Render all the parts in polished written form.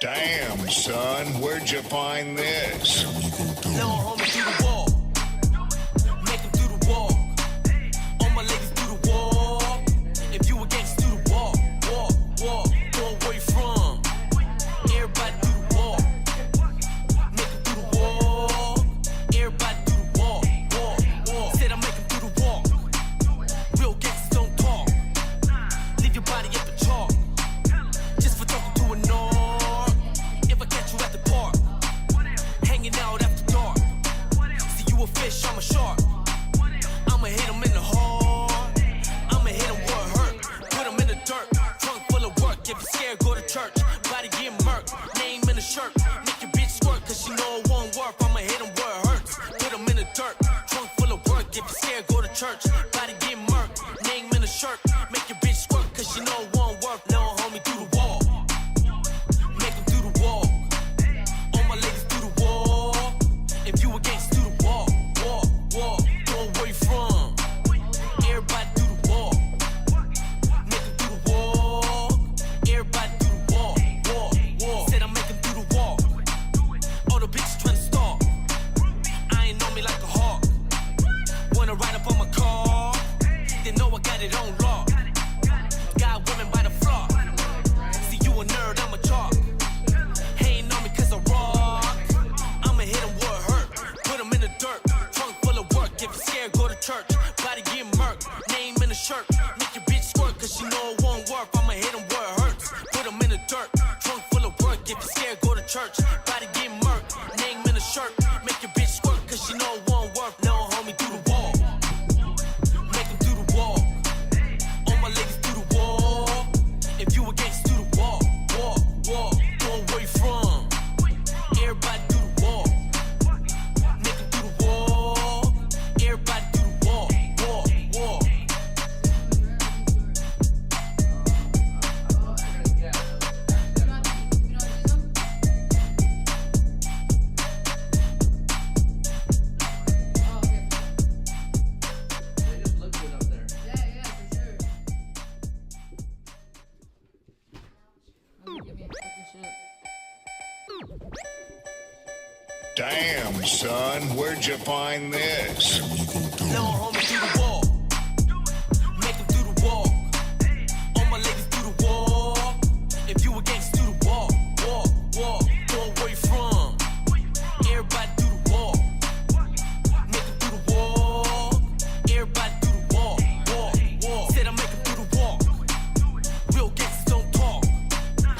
Damn, son, where'd you find this? No, homie, do the wall. Make them do the wall. All my ladies do the wall. If you a gangster, do the wall. Walk. Go where you from. Everybody do the wall. Make them do the wall. Everybody do the wall. Said I make them do the wall. Real gangsters don't talk. Leave your body at the chalk. Just for talking to a norm. If I catch you at the park, hanging out after dark. See you a fish, I'm a shark. I'ma hit him in the heart. I'ma hit him where it hurt. Put him in the dirt. Trunk full of work. If you scared, go to church. Body get murked. Name in the shirt. Make your bitch squirt, cause she know it won't work. I'ma hit him where it hurts. Put him in the dirt. Trunk full of work. If you scared, go to church. Body get murked. Name in the shirt. Make your bitch squirt, cause she know it won't work. No, homie, do the wall. Make him do the wall. All my ladies do the wall. If you a gangster, do the wall. Go where you from. Everybody do the wall. Make him do the wall. Everybody do the wall. Said I make him do the wall. All the bitches tryna stalk. I ain't know me like a hawk. Wanna ride up on my car. They know I got it on lock. Got women by the flock. See you a nerd, I'm a chalk. Hating on me cause I rock. I'ma hit him where it hurt. Put him in the dirt. Trunk full of work. If you scared, go to church. Body get murked. Name in the shirt. Make your bitch squirt cause she know it won't work. I'ma hit him where it hurts. Put him in the dirt. Trunk full of work. If you scared, go to church. Body get murked. Name in the shirt. Make your bitch squirt cause she know it won't work. No, homie, do the wall. Make him do the wall. All my ladies do the wall. If you a gangster, do the wall. Go where you from. Everybody do the wall. Make him do the wall. Everybody do the wall. Damn, son, where'd you find this? No, homie, do the wall. Make him do the wall. All my ladies do the wall. If you a gangster, do the wall. Go where you from. Everybody do the wall. Make him do the wall. Everybody do the wall. Said I make him do the wall. Real gangsters don't talk.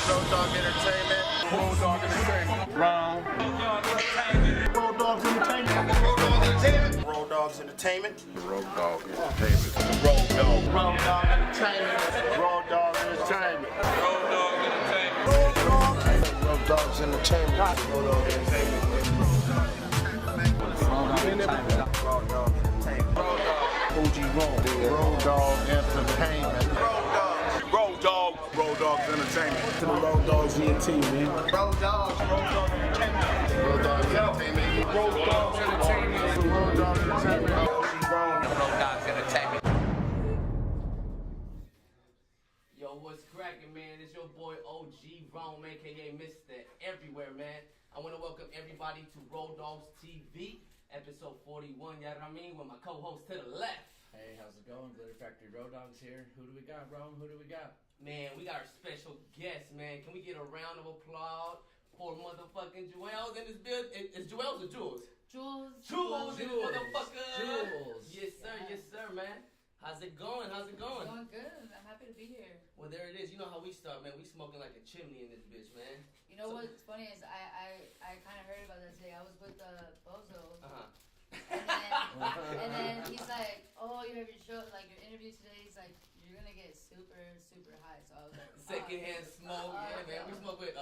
Rowdoggs Entertainment. Rowdoggs Entertainment. Round. Rowdoggs Entertainment. Rowdoggs Entertainment. Rowdoggs Entertainment. Rowdoggs Entertainment. Rowdoggs Entertainment. Rowdoggs Entertainment. Rowdoggs Entertainment. OG Rowdoggs Entertainment. Rowdoggs Entertainment. To the Rowdoggs ENT, man. Rowdoggs Entertainment. Rowdoggs Entertainment. Rowdoggs Entertainment. Rowdoggs Entertainment. Rowdoggs Entertainment. Yo, what's cracking, man? It's your boy OG Rome, aka Mr. Everywhere, man. I want to welcome everybody to Rowdoggs TV, episode 41. You know what I mean? With my co-host to the left. Hey, how's it going? Glitter Factory Rowdoggs here. Who do we got, Rome? Who do we got? Man, we got our special guest, man. Can we get a round of applause for motherfucking JEWELZ in this build? It's JEWELZ or Jules? Jules in this motherfucker. Jules. Yes, sir, man. How's it going? Going good. I'm happy to be here. Well, there it is. You know how we start, man. We smoking like a chimney in this bitch, man. You know what's funny is I kind of heard about that today. I was with Bozo, and then he's like, "Oh, you have your show, like your interview today." He's like, "You're gonna get super, super high." So I was like, secondhand smoke, yeah, man. We smoke with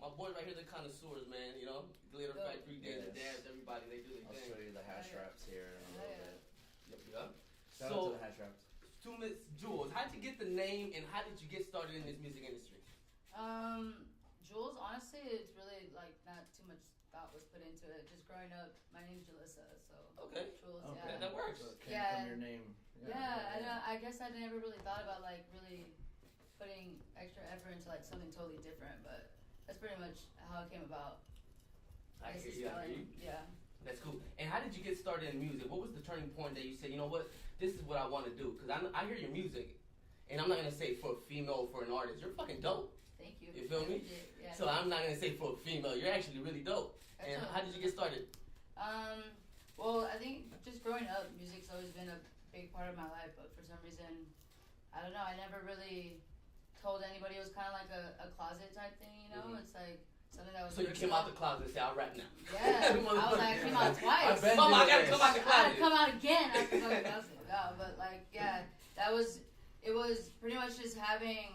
my boy right here, the connoisseurs, man. You know, Glitter Factory, Dazer Dabs, everybody, they do their thing. I'll show you the hash wraps here in a little bit. Yep. Shout out to the hash wraps. 2 minutes, Jules. How'd you get the name, and how did you get started in this music industry? Jules, honestly, it's really like not too much thought was put into it. Just growing up, my name's Jalissa, so okay. Jules, okay. That works. So it came from your name. I guess I never really thought about like really putting extra effort into like something totally different, but that's pretty much how it came about. I guess hear it's you, I hear spelling, you. Yeah. That's cool. And how did you get started in music? What was the turning point that you said, you know what, this is what I want to do? Because I hear your music, and I'm not going to say for a female or for an artist. You're fucking dope. Thank you. You feel me? Yeah. So I'm not going to say for a female. You're actually really dope. And how did you get started? Well, I think just growing up, music's always been a big part of my life, but for some reason, I don't know, I never really told anybody. It was kind of like a closet type thing, you know? It's like something that was... So you came out the closet and said, I'll rap now. Yeah, I came out twice. Mama, I gotta come out the I closet. gotta come out again after the closet. No, but like, yeah, it was pretty much just having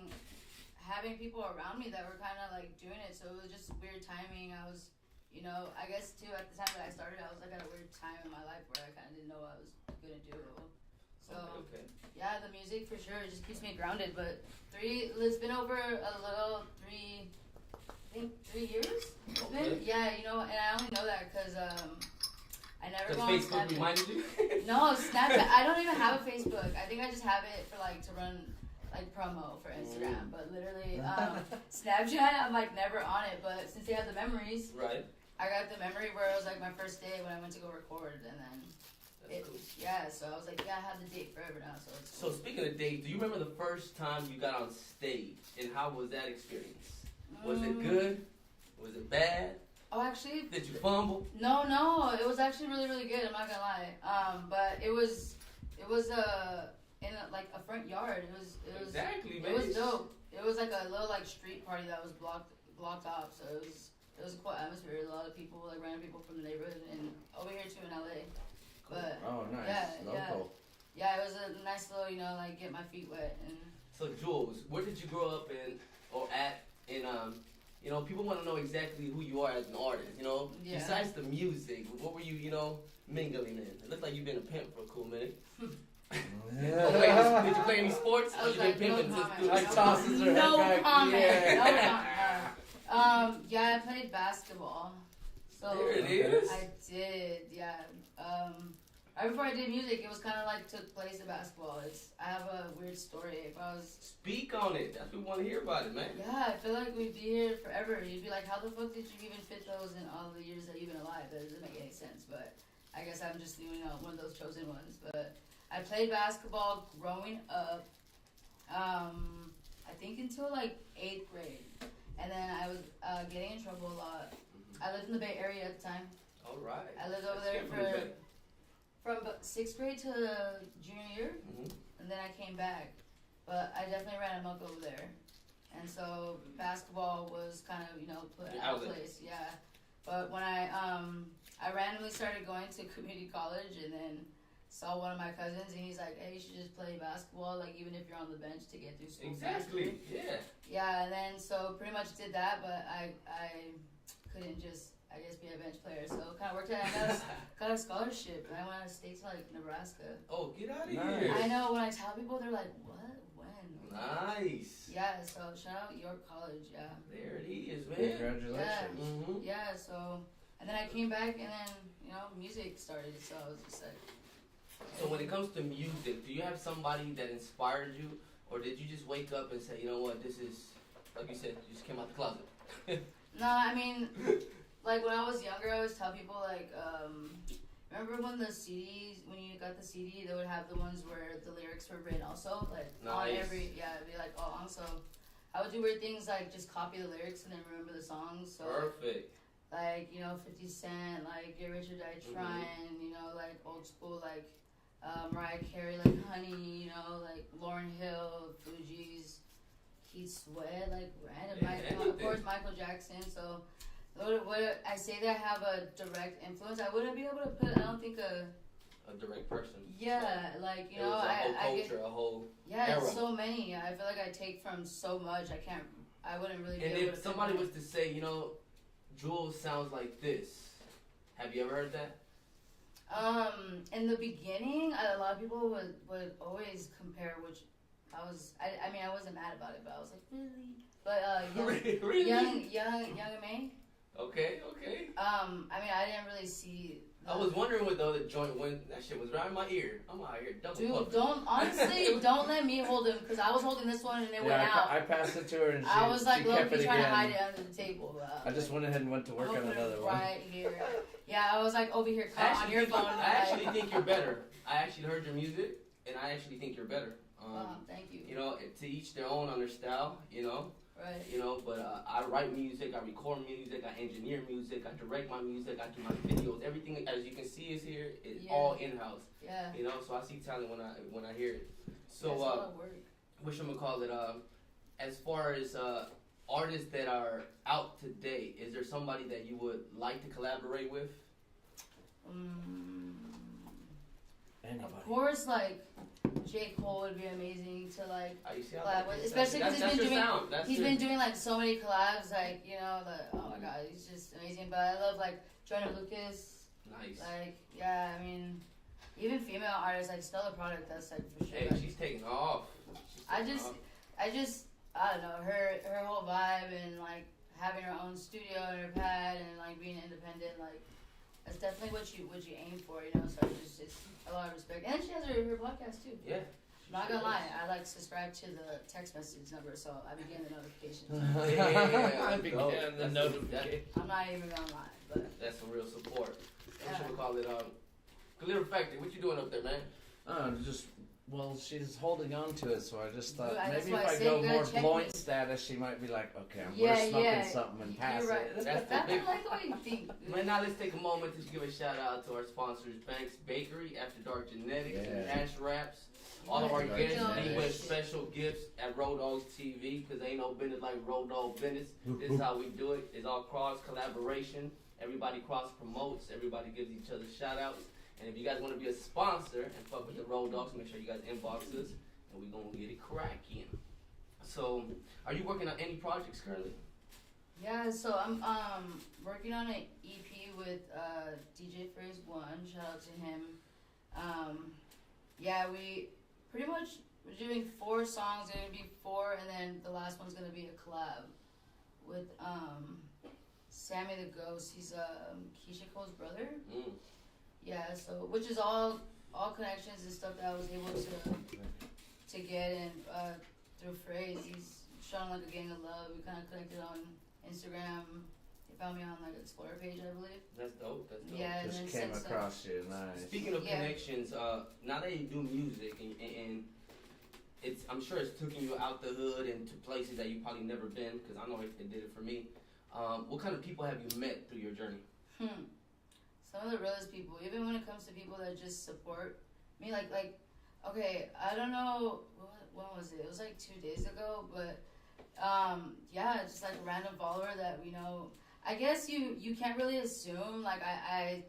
people around me that were kind of like doing it, so it was just weird timing. I was, you know, I guess too, at the time that I started, I was like at a weird time in my life where I kind of didn't know what I was gonna do. So, okay. Yeah, the music for sure, it just keeps me grounded, but it's been over a little, I think 3 years? It's been? Yeah, you know, and I only know that because, I never go on Facebook Snapchat. reminded you? No, Snapchat, I don't even have a Facebook. I think I just have it for like, to run like promo for Instagram, but literally, Snapchat, I'm like never on it, but since they have the memories, Right. I got the memory where it was like my first day when I went to go record, and then Cool. yeah, so I was like, yeah, I have the date forever now, so it's So cool. speaking of dates, do you remember the first time you got on stage, and how was that experience? Was it good? Was it bad? Oh, actually, Did you fumble? no, it was actually really, really good. I'm not gonna lie. But it was in like a front yard. It was Exactly, man. It was dope. It was like a little like street party that was blocked off. So it was a cool atmosphere. A lot of people, like random people from the neighborhood, and over here too in LA. But Oh, nice. yeah, Local. yeah, it was a nice little, you know, like get my feet wet and. So Jules, where did you grow up in, or at, in you know, people want to know exactly who you are as an artist, you know? Yeah. Besides the music, what were you, you know, mingling in? It looked like you've been a pimp for a cool minute. Did you play any sports? I Or was you like, been no pimping since comment. Like tosses her No head back. comment. Yeah. No comment. Yeah, I played basketball. So There it is. I did, yeah. Right before I did music, it was kind of like took place in basketball. I have a weird story. If I was, Speak on it. That's what we want to hear about it, man. yeah, I feel like we'd be here forever. You'd be like, how the fuck did you even fit those in all the years that you've been alive? That doesn't make any sense. But I guess I'm just, you know, one of those chosen ones. But I played basketball growing up. I think until like 8th grade, and then I was getting in trouble a lot. I lived in the Bay Area at the time. All right. I lived over Let's there get from the Bay. from 6th grade to junior year, and then I came back. But I definitely ran amok over there, and so basketball was kind of, you know, put Your out of outlet. place. Yeah, but when I randomly started going to community college, and then saw one of my cousins, and he's like, hey, you should just play basketball, like even if you're on the bench to get through school. Exactly. faster. Yeah. Yeah, and then so pretty much did that, but I couldn't just, I guess, be a bench player. So kind of worked out. I got a scholarship, and I went out of state to like Nebraska. Oh, get out of Nice. here. I know, when I tell people, they're like, what? When? Nice. Yeah, so shout out York College, yeah. There it is, man. Congratulations. Mm-hmm. Yeah, so, and then I came back, and then, you know, music started, so I was just like. So when it comes to music, do you have somebody that inspired you, or did you just wake up and say, you know what, this is, like you said, you just came out the closet? No, I mean, like when I was younger, I always tell people like, remember when the CDs, when you got the CD, they would have the ones where the lyrics were written also, like on Nice. every, yeah, it'd be like all along. So I would do weird things like just copy the lyrics and then remember the songs. So Perfect. like, you know, 50 Cent, like Get Rich or Die Trying, you know, like old school, like Mariah Carey, like Honey, you know, like Lauryn Hill, Fugees, Keith Sweat, like random, Yeah, of course Michael Jackson. So what I say that I have a direct influence, I wouldn't be able to put, I don't think A direct person. yeah, like, you It know, was a whole I get, culture, a whole yeah, era. it's so many. I feel like I take from so much, I wouldn't really be And able to if somebody was pinpoint. to say, you know, Jules sounds like this, have you ever heard that? In the beginning, a lot of people would always compare, which I mean, I wasn't mad about it, but I was like, really? But, Really? Young and May. Okay. I mean, I didn't really see I was wondering what the other joint went. That shit was right in my ear. I'm out here double Dude, puffing. don't let me hold him because I was holding this one and it went out. I passed it to her and I was like, she kept low-key it trying again. to hide it under the table. I just went ahead and went to work on another one. Right here. Yeah, I was like over here on your phone. I actually think you're better. I actually heard your music, and I actually think you're better. Thank you. You know, to each their own on their style. You know. Right. You know, but I write music, I record music, I engineer music, I direct my music, I do my videos. Everything, as you can see, is here. It's all in-house. Yeah. You know, so I see talent when I hear it. So, it's a lot of work. as far as artists that are out today, is there somebody that you would like to collaborate with? Anybody. Of course, like J. Cole would be amazing to like You see how collab with, especially because he's been doing like so many collabs. Like oh my god, he's just amazing. But I love like Joyner Lucas. Nice. Like yeah, I mean, even female artists like Stellar Product. That's like for sure. Hey, like, she's taking off. I don't know her whole vibe and like having her own studio and her pad and like being independent. Like that's definitely what you aim for, you know. So it's a lot of respect. And she has her podcast too. Yeah. Not gonna lie, I like subscribe to the text message number, so I be getting the notifications. I began the notification. I'm not even gonna lie, but That's some real support. Yeah. What should we call it? Glitter Factory. What you doing up there, man? She's holding on to it, so I just thought Dude, that's maybe why if I I say go good, more check blind me. status, she might be like, okay, yeah, we're smoking yeah. something and pass You're right. it. That's the That's big- like the way you think. Dude. Man, now let's take a moment to give a shout out to our sponsors, Banks Bakery, After Dark Genetics, and Yeah. Hash Wraps. All of our Dark guests Genetics. leave with special gifts at Rowdoggs TV, because ain't no business like Rowdogg business. This is how we do it. It's all cross collaboration. Everybody cross promotes. Everybody gives each other shout outs. And if you guys want to be a sponsor and fuck with the Rowdoggs, make sure you guys inbox us, and we're gonna get it cracking. So, are you working on any projects currently? Yeah, so I'm working on an EP with DJ Phrase One. Shout out to him. Yeah, we pretty much we're doing 4 songs. It's gonna be 4, and then the last one's gonna be a collab with Sammy the Ghost. He's Keisha Cole's brother. Mm. Yeah, so which is all connections and stuff that I was able to get and through Phrase. He's shown like a gang of love. We kind of connected on Instagram. He found me on like Explorer page, I believe. That's dope. That's dope. Yeah, and Just then came since across you, nice. Speaking of Yeah. connections, now that you do music and it's, I'm sure it's taking you out the hood and to places that you probably never been, because I know it did it for me. What kind of people have you met through your journey? Some of the realest people, even when it comes to people that just support me, like okay, I don't know when was it? It was like 2 days ago, but yeah, just like a random follower that we know. I guess you can't really assume. Like I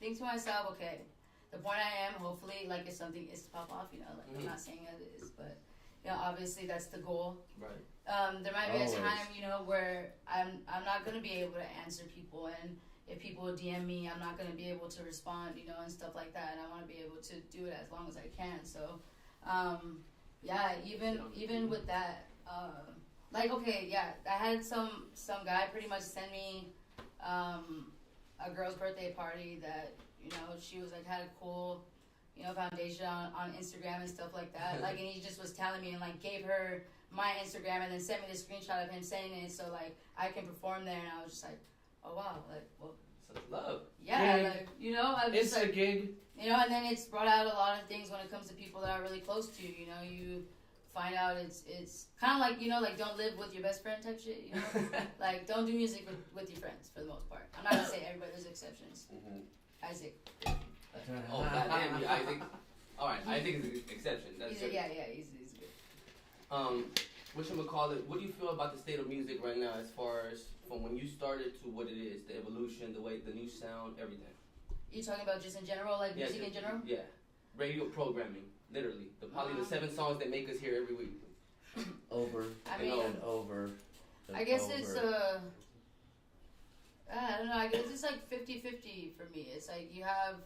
think to myself, okay, the point I am, hopefully, like if something is to pop off, you know, like I'm not saying that it is, but you know, obviously that's the goal. Right. There might be Always. a time, you know, where I'm not gonna be able to answer people, and if people DM me, I'm not gonna be able to respond, you know, and stuff like that. And I want to be able to do it as long as I can. So, yeah, even with that, like okay, yeah, I had some guy pretty much send me a girl's birthday party that, you know, she was like had a cool, you know, foundation on Instagram and stuff like that. Like, and he just was telling me and like gave her my Instagram and then sent me the screenshot of him saying it so like I can perform there. And I was just like, oh wow, like well. Such love. Yeah, Gig. like, you know, I'm It's just like, a gig. you know, and then it's brought out a lot of things when it comes to people that are really close to you. You know, you find out it's kind of like, you know, like don't live with your best friend type shit. You know, like don't do music with your friends for the most part. I'm not gonna say everybody. There's exceptions. Isaac. Oh, goddamn you, Isaac. All right, Isaac is an exception. That's He's good. he's good. Whatchamacallit, what do you feel about the state of music right now as far as from when you started to what it is, the evolution, the way, the new sound, everything? You talking about just in general, like music in general? Yeah. Radio programming, literally. Probably the 7 songs that make us here every week. Over I mean, and over. And I guess over. it's I don't know, I guess it's like 50-50 for me. It's like you have,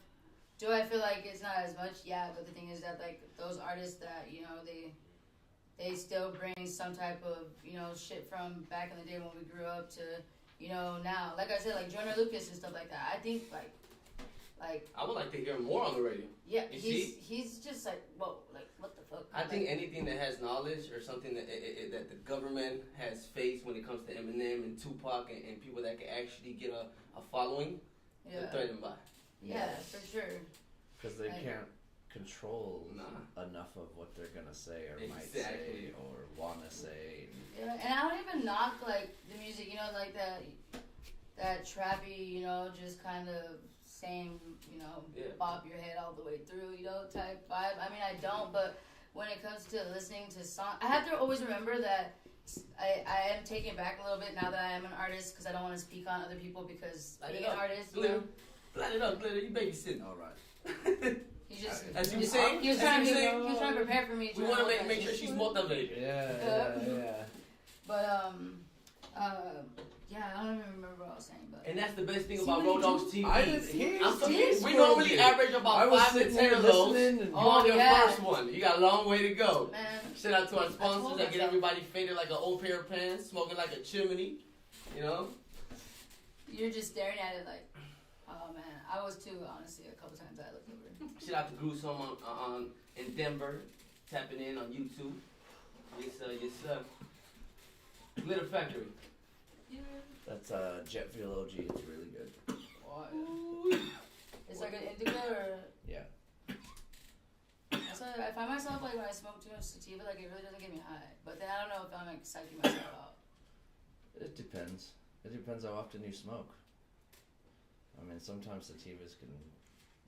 do I feel like it's not as much? Yeah, but the thing is that like those artists that, you know, they still bring some type of, you know, shit from back in the day when we grew up to, you know, now. Like I said, like Joyner Lucas and stuff like that. I think like Like, I would like to hear more on the radio. yeah, You he's just like, whoa, like, what the fuck? I think anything that has knowledge or something that that the government has faced when it comes to Eminem and Tupac and people that can actually get a following, yeah. they're threatened by. Yeah, for sure. Because they Like- can't control Nah. enough of what they're gonna say or might Exactly. say or wanna say. Yeah, and I don't even knock like the music, you know, like that trappy, you know, just kind of same, you know, Yeah. bop your head all the way through, you know, type vibe. I mean, I don't, but when it comes to listening to songs, I have to always remember that I am taken back a little bit now that I am an artist because I don't want to speak on other people because Light being it an up. artist, you Glitter. know, Light it up, Glitter. You babysitting. All right. he just As you he were saying, he was as trying you to were saying, he was trying to prepare for me. we want to make sure she's motivated. Yeah. But yeah, I don't even remember what I was saying, but And that's the best thing See about what you Rowdoggs TV. I just hear I'm sorry, this we for normally you. average I about was 5 to sitting 10 here of those. listening and You on your yeah. first one. You got a long way to go. man, Shout out to our told sponsors that get myself. everybody faded like an old pair of pants, smoking like a chimney. You know? you're just staring at it like, oh man, I was too, honestly, a couple times I looked over. Shout out to Jules on in Denver, tapping in on YouTube. Yes, sir. Glitter Factory. That's Jet Fuel OG. It's really good. What? It's like an indica or. Yeah. So I find myself like when I smoke too much sativa, like it really doesn't get me high. But then I don't know if I'm like psyching myself out. It depends. It depends how often you smoke. I mean, sometimes sativas can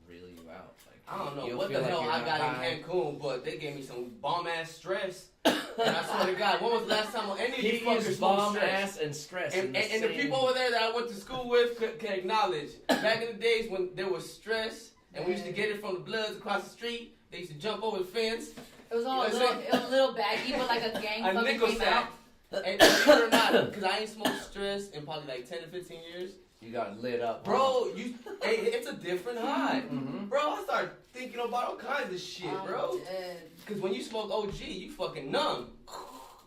reel you out. Like I don't know you'll what the feel like hell you're I not got high. in Cancun, but they gave me some bomb ass stress. And I swear to God, when was the last time any of you He fuckers used smoked bomb stress? ass and stress. And in the same- people over there that I went to school with can acknowledge. Back in the days when there was stress and we used to get it from the Bloods across the street, they used to jump over the fence. It was all You know a what I'm little, it was a little baggy, but like a gang A fucking nickel came out. sack. And believe it or not, because I ain't smoked stress in probably like 10 to 15 years. You got lit up, Bro, hey, it's a different high. Mm-hmm. Bro, I started thinking about all kinds of shit, I'm bro. dead. Because when you smoke OG, you fucking numb.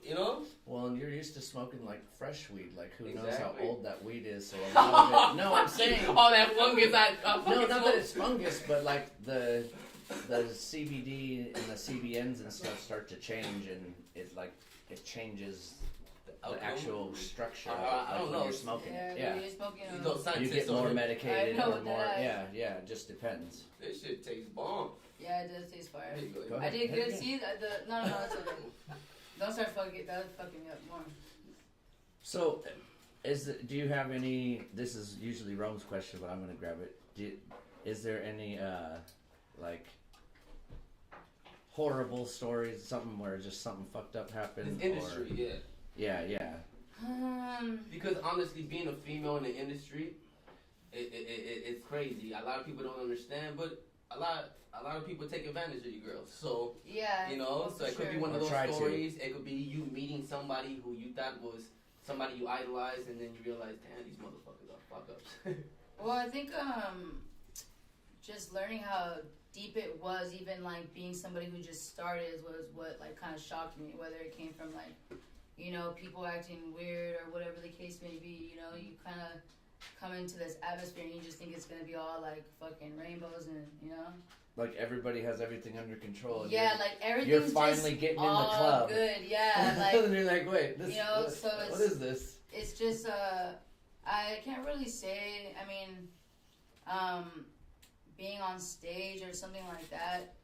You know? Well, and you're used to smoking like fresh weed. Like who knows Exactly. how old that weed is? So a lot of it. No, I'm saying. all that fungus I No, fucking not that smoke. it's fungus, but like the CBD and the CBNs and stuff start to change, and it changes the Okay. actual structure. I don't when know. You're smoking. Yeah, Yeah. you're smoking. You know, You scientists get more over here. medicated I know or what more. that is. Yeah, it just depends. This shit tastes bomb. Yeah, it does taste fire. There you go. Go I ahead. did Hit it good. again. See, no, it's okay. Don't start fucking. That was fucking me up more. So, do you have any? This is usually Rome's question, but I'm gonna grab it. Is there any like horrible stories? Something where just something fucked up happened? This industry, or, yeah. Because honestly, being a female in the industry, it's crazy. A lot of people don't understand, but a lot of people take advantage of you girls. So Yeah. you know, well, so it for could be sure. one of Or those try to. stories. It could be you meeting somebody who you thought was somebody you idolized, and then you realize, damn, these motherfuckers are fuck ups. Well, I think just learning how deep it was, even like being somebody who just started, was what like kind of shocked me. Whether it came from like, you know, people acting weird or whatever the case may be. You know, you kind of come into this atmosphere and you just think it's gonna be all like fucking rainbows and you know. Like everybody has everything under control. And Yeah, like everything's finally just getting in the all club. good. Yeah, like. and you're like, wait, this. You know, what, so what it's- is this? It's just I can't really say. I mean, being on stage or something like that,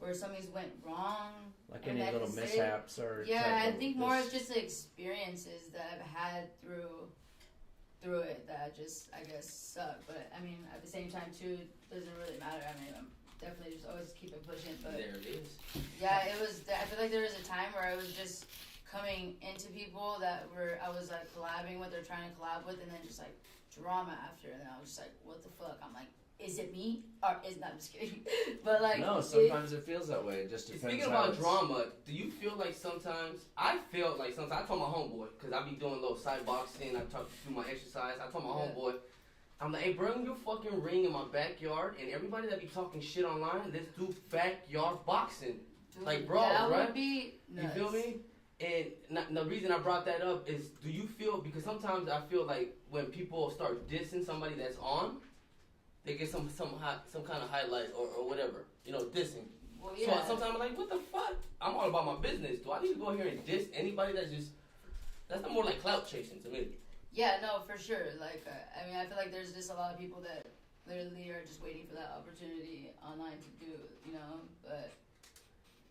where something's went wrong. Like I mean, any I little can say- mishaps or. Yeah, type I of think more this- of just the experiences that I've had through it that just I guess suck. But I mean, at the same time too, it doesn't really matter. I mean, I'm definitely just always keep it pushing. But There it is. yeah, it was. I feel like there was a time where I was just coming into people that I was like collabing with or trying to collab with, and then just like drama after, and then I was just like, what the fuck? I'm like, is it me or is not? I'm just kidding. But like, No, sometimes it feels that way. It just depends. Speaking how about it's- drama, do you feel like sometimes I told my homeboy, because I be doing a little side boxing, I talk through my exercise. I told my Yeah. homeboy, I'm like, hey, bring your fucking ring in my backyard, and everybody that be talking shit online, let's do backyard boxing. dude, like, bro, that right? would be nuts. You feel me? And the reason I brought that up is, do you feel, because sometimes I feel like when people start dissing somebody that's on, they get some kind of highlight or whatever, you know, dissing. Well, yeah. So sometimes I'm like, what the fuck? I'm all about my business. Do I need to go here and diss anybody that's not more like clout chasing to me? Yeah, no, for sure. Like, I mean, I feel like there's just a lot of people that literally are just waiting for that opportunity online to do, you know. But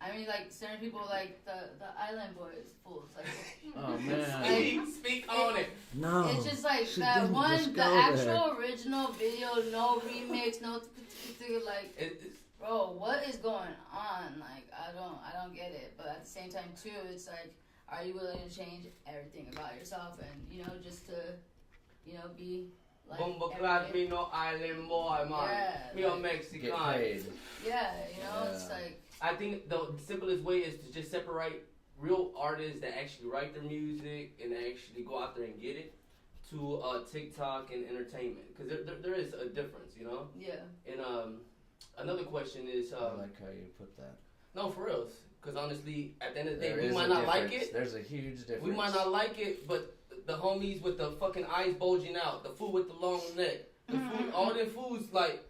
I mean, like certain people, like the Island Boys, fools. Like, Oh man. Like, Speak on it. No. it's just like she that didn't one, just the go actual original video, no remix, no like. It's, Bro, what is going on? Like, I don't get it. But at the same time, too, it's like, are you willing to change everything about yourself and, you know, just to, you know, be like Bumbleclad, me no island boy, man. Yeah, Me a like- Mexican. Get paid. yeah, you know, it's Yeah. like, I think the simplest way is to just separate real artists that actually write their music and actually go out there and get it to TikTok and entertainment. Because there is a difference, you know? yeah. And another question is, I like how you put that. no, for real. Because honestly, at the end of the day, There we is might a not like difference. it. There's a huge difference. We might not like it, but the homies with the fucking eyes bulging out, the fool with the long neck, the fool, all them fools, like,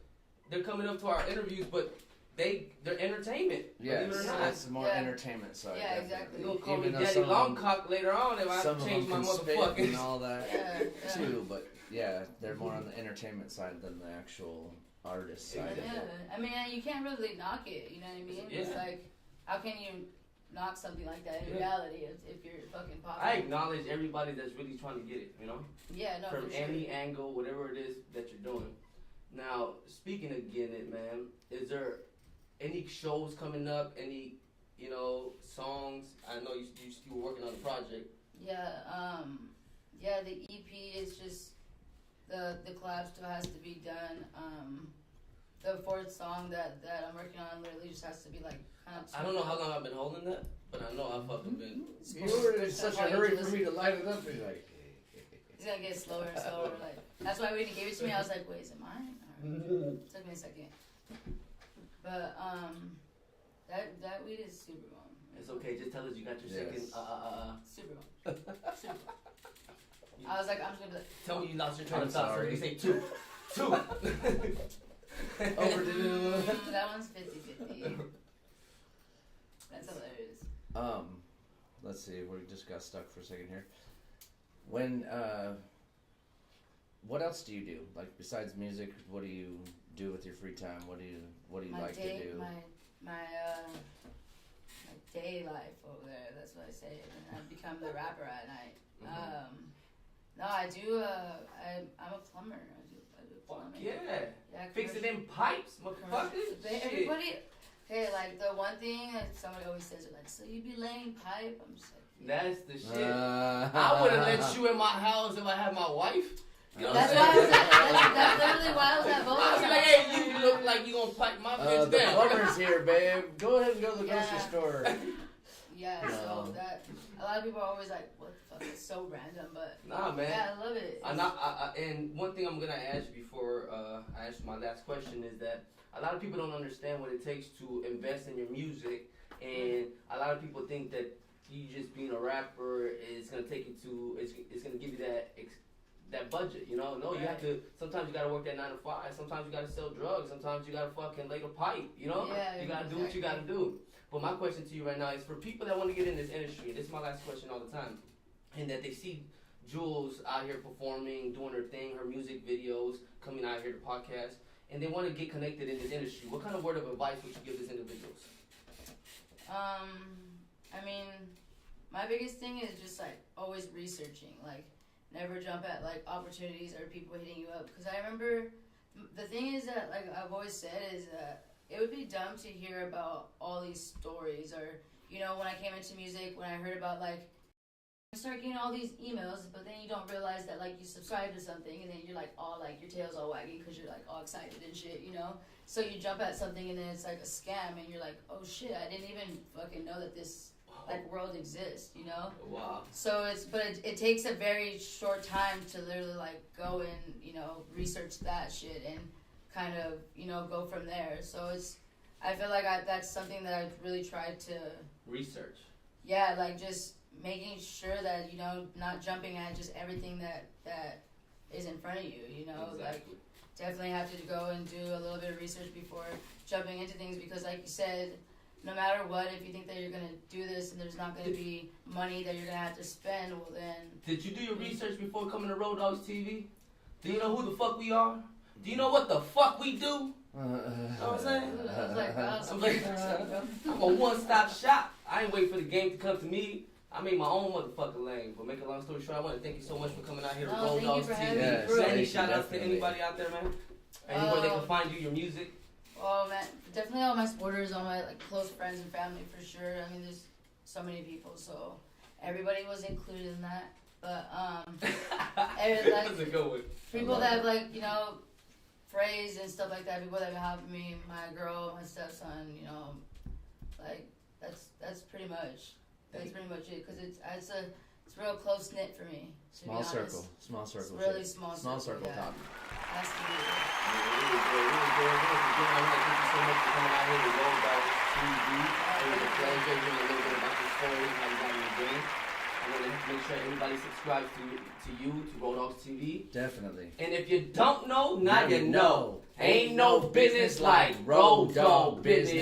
they're coming up to our interviews, but they're entertainment. Yes, Believe it or not. that's the more Yeah. entertainment side. Yeah, definitely. exactly. You're gonna call Even me though Daddy some of them- Longcock later on if I Some of change them my can spit and motherfucking. all that Yeah, yeah. too, but yeah, they're more on the entertainment side than the actual artist side of Yeah, it. I mean, you can't really knock it, you know what I mean? It's Yeah. like, how can you knock something like that in Yeah. reality if you're fucking I popular? acknowledge everybody that's really trying to get it, you know? Yeah, no, From for sure. any angle, whatever it is that you're doing. Now, speaking of getting it, man, is there any shows coming up? Any, you know, songs? I know you were working on the project. Yeah, yeah, the EP is just, the collab still has to be done. The fourth song that I'm working on literally just has to be like kind of. I don't know how long I've been holding that, but I know I've fucking been. You were in such a hurry for me to light it up. You're like, It's gonna get slower and slower. Like that's why when he gave it to me, I was like, wait, is it mine? Or, it took me a second. But that weed is super bomb. It's okay, just tell us you got your Yes. second. Super bomb. Super bomb. I was like, I'm just gonna be like, Tell me you lost your train I'm of thought, so sorry. you say two. overdue. that one's 50-50. That's hilarious. Let's see. We just got stuck for a second here. When what else do you do? Like besides music, what do you do with your free time? What do you My like day, to do? my day life over there. That's what I say. And I've become the rapper at night. No, I do. I'm a plumber. I do Fuck plumbing. yeah. Yeah, Fixing commercial- them pipes, motherfucker. They- Shit. Everybody. Hey, like the one thing that somebody always says, is like, so you be laying pipe? I'm just like, yeah. That's the shit. I wouldn't let you in my house if I had my wife. You know what I'm That's why I was saying? at, that's literally why I was at both. I'd be like, hey, you look like you gonna pipe my bitch The down. plumber's here, babe. Go ahead and go to the grocery Yeah. store. Yeah, No. so that a lot of people are always like, what the fuck? It's so random, but Nah, man. yeah, I love it. And one thing I'm gonna ask before I ask my last question is that a lot of people don't understand what it takes to invest in your music, and a lot of people think that you just being a rapper is gonna take you to it's gonna give you that budget, you know? No, you have to. Sometimes you gotta work that 9 to 5. Sometimes you gotta sell drugs. Sometimes you gotta fucking lay the pipe, you know? Yeah, You gotta do what you gotta do. But my question to you right now is for people that want to get in this industry. This is my last question all the time, and that they see Jules out here performing, doing her thing, her music videos, coming out here to podcast, and they want to get connected in this industry. What kind of word of advice would you give these individuals? I mean, my biggest thing is just like always researching, like never jump at like opportunities or people hitting you up. Because I remember the thing is that like I've always said is that it would be dumb to hear about all these stories or, you know, when I came into music, when I heard about like, you start getting all these emails, but then you don't realize that like you subscribe to something and then you're like all like your tail's all wagging because you're like all excited and shit, you know? So you jump at something and then it's like a scam and you're like, oh shit, I didn't even fucking know that this like world exists, you know? Wow. So it takes a very short time to literally like go and, you know, research that shit and kind of, you know, go from there. So I feel like that's something that I've really tried to Research. yeah, like just making sure that, you know, not jumping at just everything that is in front of you, you know, Exactly. definitely have to go and do a little bit of research before jumping into things because, like you said, no matter what, if you think that you're gonna do this and there's not gonna be money that you're gonna have to spend, well then. Did you do your research before coming to Rowdoggs TV? Do you know who the fuck we are? Do you know what the fuck we do? You know what I'm saying? I'm a one-stop shop. I ain't wait for the game to come to me. I made my own motherfucking lane. But make a long story short, I want to thank you so much for coming out here to Rowdoggs TV. Yes, Any shout outs to anybody out there, man? Anywhere they can find you, your music. Oh man, definitely all my supporters, all my like close friends and family for sure. I mean, there's so many people, so everybody was included in that. But That's a good one. people that have like praise and stuff like that. People that have helped me, my girl, my stepson. Like that's pretty much it because it's real close knit for me. Small circle. It's really small circle. Yeah. talk. Has to be. Really good. Again, I want to thank you so much for coming out here to Rowdoggs TV. It was a pleasure hearing a little bit about your story, how you got in the game. I want to make sure everybody subscribes to Rowdoggs TV. Definitely. And if you don't know, now you know. Ain't no business like Road Dogg business.